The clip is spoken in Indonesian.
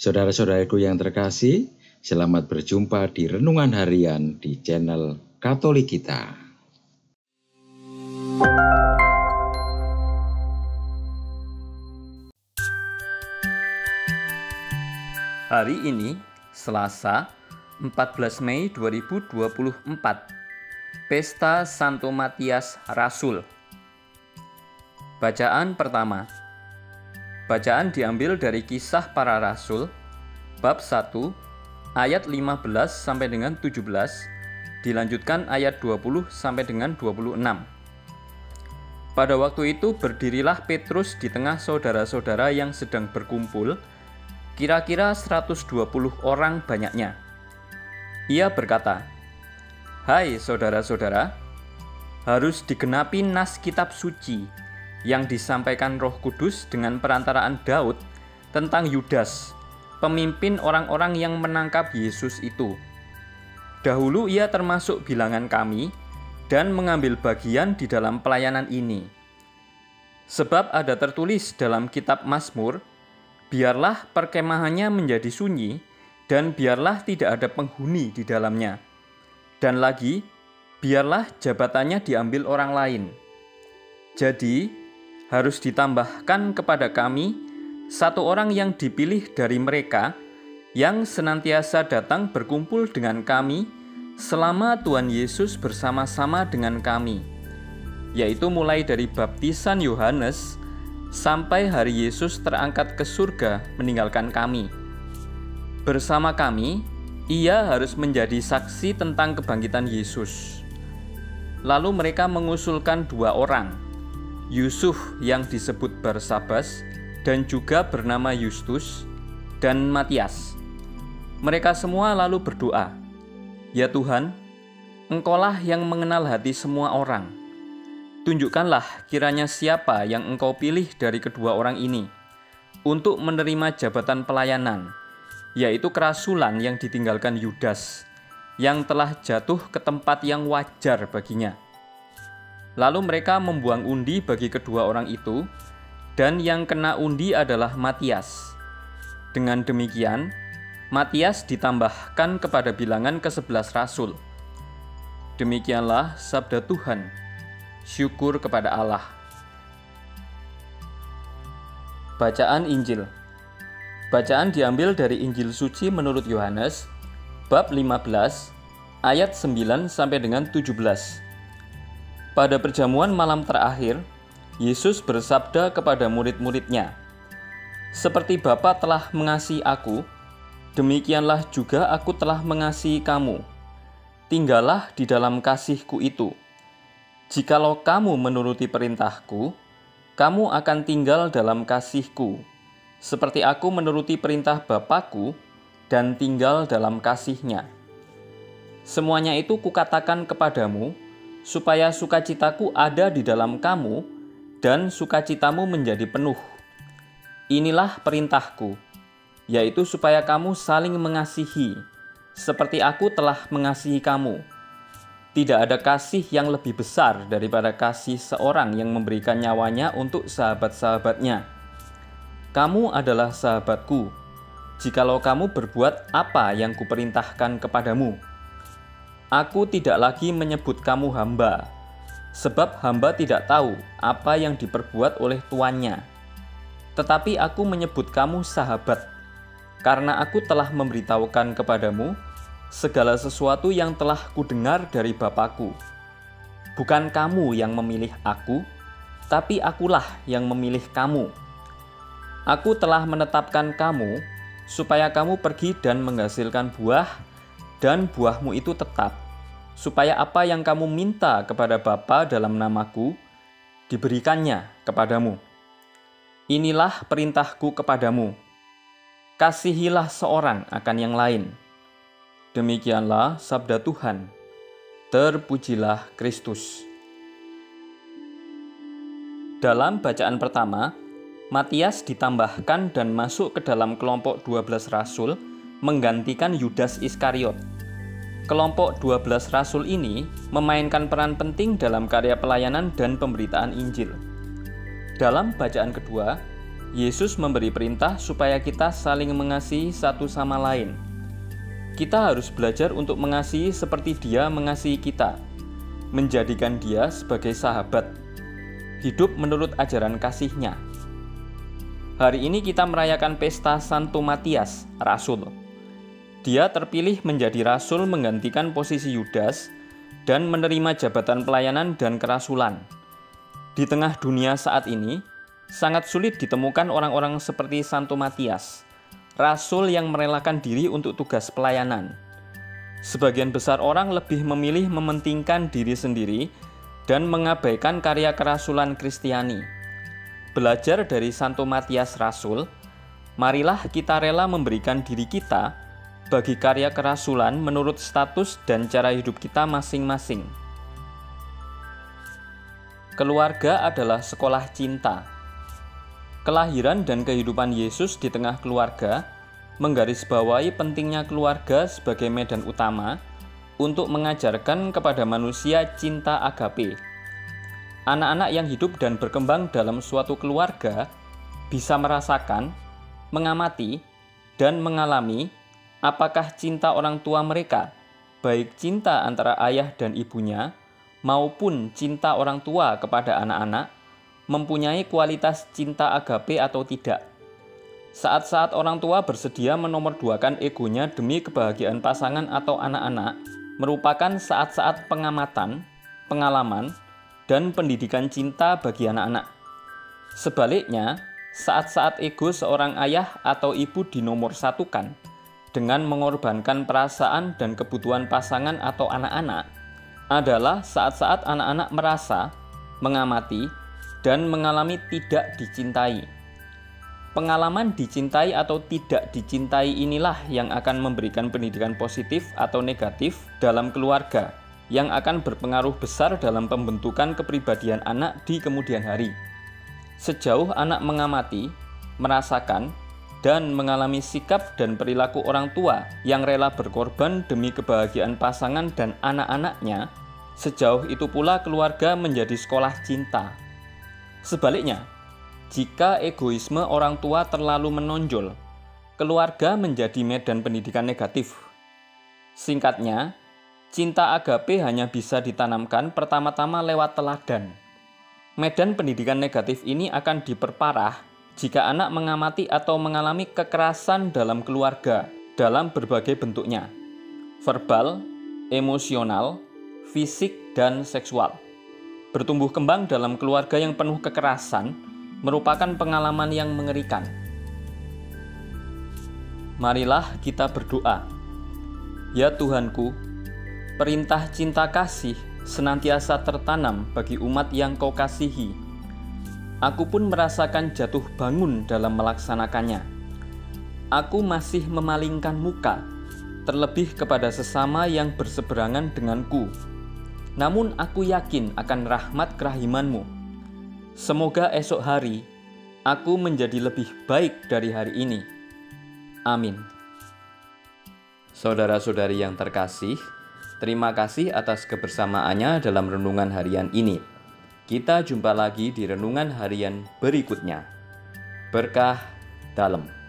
Saudara-saudaraku yang terkasih, selamat berjumpa di Renungan Harian di channel Katolik kita. Hari ini, Selasa, 14 Mei 2024, Pesta Santo Matias Rasul. Bacaan pertama. Bacaan diambil dari Kisah Para Rasul, bab 1, ayat 15 sampai dengan 17, dilanjutkan ayat 20 sampai dengan 26. Pada waktu itu berdirilah Petrus di tengah saudara-saudara yang sedang berkumpul, kira-kira 120 orang banyaknya. Ia berkata, "Hai saudara-saudara, harus digenapi nas kitab suci yang disampaikan Roh Kudus dengan perantaraan Daud tentang Yudas, pemimpin orang-orang yang menangkap Yesus itu. Dahulu ia termasuk bilangan kami dan mengambil bagian di dalam pelayanan ini. Sebab ada tertulis dalam kitab Mazmur, biarlah perkemahannya menjadi sunyi dan biarlah tidak ada penghuni di dalamnya. Dan lagi, biarlah jabatannya diambil orang lain. Jadi, harus ditambahkan kepada kami satu orang yang dipilih dari mereka yang senantiasa datang berkumpul dengan kami selama Tuhan Yesus bersama-sama dengan kami, yaitu mulai dari baptisan Yohanes sampai hari Yesus terangkat ke surga meninggalkan kami. Bersama kami, ia harus menjadi saksi tentang kebangkitan Yesus." Lalu mereka mengusulkan 2 orang, Yusuf yang disebut Barsabas dan juga bernama Justus, dan Matias. Mereka semua lalu berdoa, "Ya Tuhan, Engkaulah yang mengenal hati semua orang. Tunjukkanlah kiranya siapa yang Engkau pilih dari kedua orang ini untuk menerima jabatan pelayanan, yaitu kerasulan yang ditinggalkan Yudas, yang telah jatuh ke tempat yang wajar baginya." Lalu mereka membuang undi bagi kedua orang itu, dan yang kena undi adalah Matias. Dengan demikian, Matias ditambahkan kepada bilangan ke-11 rasul. Demikianlah sabda Tuhan. Syukur kepada Allah. Bacaan Injil. Bacaan diambil dari Injil suci menurut Yohanes, bab 15, ayat 9 sampai dengan 17. Pada perjamuan malam terakhir, Yesus bersabda kepada murid-muridnya, "Seperti Bapa telah mengasihi aku, demikianlah juga aku telah mengasihi kamu. Tinggallah di dalam kasih-Ku itu. Jikalau kamu menuruti perintah-Ku, kamu akan tinggal dalam kasih-Ku, seperti aku menuruti perintah Bapa-Ku dan tinggal dalam kasih-Nya. Semuanya itu Kukatakan kepadamu, supaya sukacitaku ada di dalam kamu, dan sukacitamu menjadi penuh. Inilah perintahku, yaitu supaya kamu saling mengasihi, seperti aku telah mengasihi kamu. Tidak ada kasih yang lebih besar daripada kasih seorang yang memberikan nyawanya untuk sahabat-sahabatnya. Kamu adalah sahabatku, jikalau kamu berbuat apa yang kuperintahkan kepadamu. Aku tidak lagi menyebut kamu hamba, sebab hamba tidak tahu apa yang diperbuat oleh tuannya. Tetapi aku menyebut kamu sahabat, karena aku telah memberitahukan kepadamu segala sesuatu yang telah kudengar dari Bapa-Ku. Bukan kamu yang memilih aku, tapi akulah yang memilih kamu. Aku telah menetapkan kamu, supaya kamu pergi dan menghasilkan buah, dan buahmu itu tetap, supaya apa yang kamu minta kepada Bapa dalam nama-Ku, diberikannya kepadamu. Inilah perintah-Ku kepadamu, kasihilah seorang akan yang lain." Demikianlah sabda Tuhan. Terpujilah Kristus. Dalam bacaan pertama, Matias ditambahkan dan masuk ke dalam kelompok 12 rasul, menggantikan Yudas Iskariot. Kelompok 12 rasul ini memainkan peran penting dalam karya pelayanan dan pemberitaan Injil. Dalam bacaan kedua, Yesus memberi perintah supaya kita saling mengasihi satu sama lain. Kita harus belajar untuk mengasihi seperti Dia mengasihi kita, menjadikan Dia sebagai sahabat, hidup menurut ajaran kasih-Nya. Hari ini kita merayakan pesta Santo Matias, Rasul. Dia terpilih menjadi rasul menggantikan posisi Yudas dan menerima jabatan pelayanan dan kerasulan. Di tengah dunia saat ini, sangat sulit ditemukan orang-orang seperti Santo Matias, rasul yang merelakan diri untuk tugas pelayanan. Sebagian besar orang lebih memilih mementingkan diri sendiri dan mengabaikan karya kerasulan Kristiani. Belajar dari Santo Matias Rasul, marilah kita rela memberikan diri kita bagi karya kerasulan menurut status dan cara hidup kita masing-masing. Keluarga adalah sekolah cinta. Kelahiran dan kehidupan Yesus di tengah keluarga menggarisbawahi pentingnya keluarga sebagai medan utama untuk mengajarkan kepada manusia cinta agape. Anak-anak yang hidup dan berkembang dalam suatu keluarga bisa merasakan, mengamati, dan mengalami apakah cinta orang tua mereka, baik cinta antara ayah dan ibunya, maupun cinta orang tua kepada anak-anak, mempunyai kualitas cinta agape atau tidak. Saat-saat orang tua bersedia menomorduakan egonya demi kebahagiaan pasangan atau anak-anak, merupakan saat-saat pengamatan, pengalaman, dan pendidikan cinta bagi anak-anak. Sebaliknya, saat-saat ego seorang ayah atau ibu dinomorsatukan dengan mengorbankan perasaan dan kebutuhan pasangan atau anak-anak adalah saat-saat anak-anak merasa, mengamati, dan mengalami tidak dicintai. Pengalaman dicintai atau tidak dicintai inilah yang akan memberikan pendidikan positif atau negatif dalam keluarga, yang akan berpengaruh besar dalam pembentukan kepribadian anak di kemudian hari. Sejauh anak mengamati, merasakan, dan mengalami sikap dan perilaku orang tua yang rela berkorban demi kebahagiaan pasangan dan anak-anaknya, sejauh itu pula keluarga menjadi sekolah cinta. Sebaliknya, jika egoisme orang tua terlalu menonjol, keluarga menjadi medan pendidikan negatif. Singkatnya, cinta agape hanya bisa ditanamkan pertama-tama lewat teladan. Medan pendidikan negatif ini akan diperparah jika anak mengamati atau mengalami kekerasan dalam keluarga dalam berbagai bentuknya, verbal, emosional, fisik, dan seksual. Bertumbuh kembang dalam keluarga yang penuh kekerasan merupakan pengalaman yang mengerikan. Marilah kita berdoa. Ya Tuhanku, perintah cinta kasih senantiasa tertanam bagi umat yang Kau kasihi. Aku pun merasakan jatuh bangun dalam melaksanakannya. Aku masih memalingkan muka, terlebih kepada sesama yang berseberangan denganku. Namun aku yakin akan rahmat kerahiman-Mu. Semoga esok hari aku menjadi lebih baik dari hari ini. Amin. Saudara-saudari yang terkasih, terima kasih atas kebersamaannya dalam renungan harian ini. Kita jumpa lagi di renungan harian berikutnya. Berkah dalam.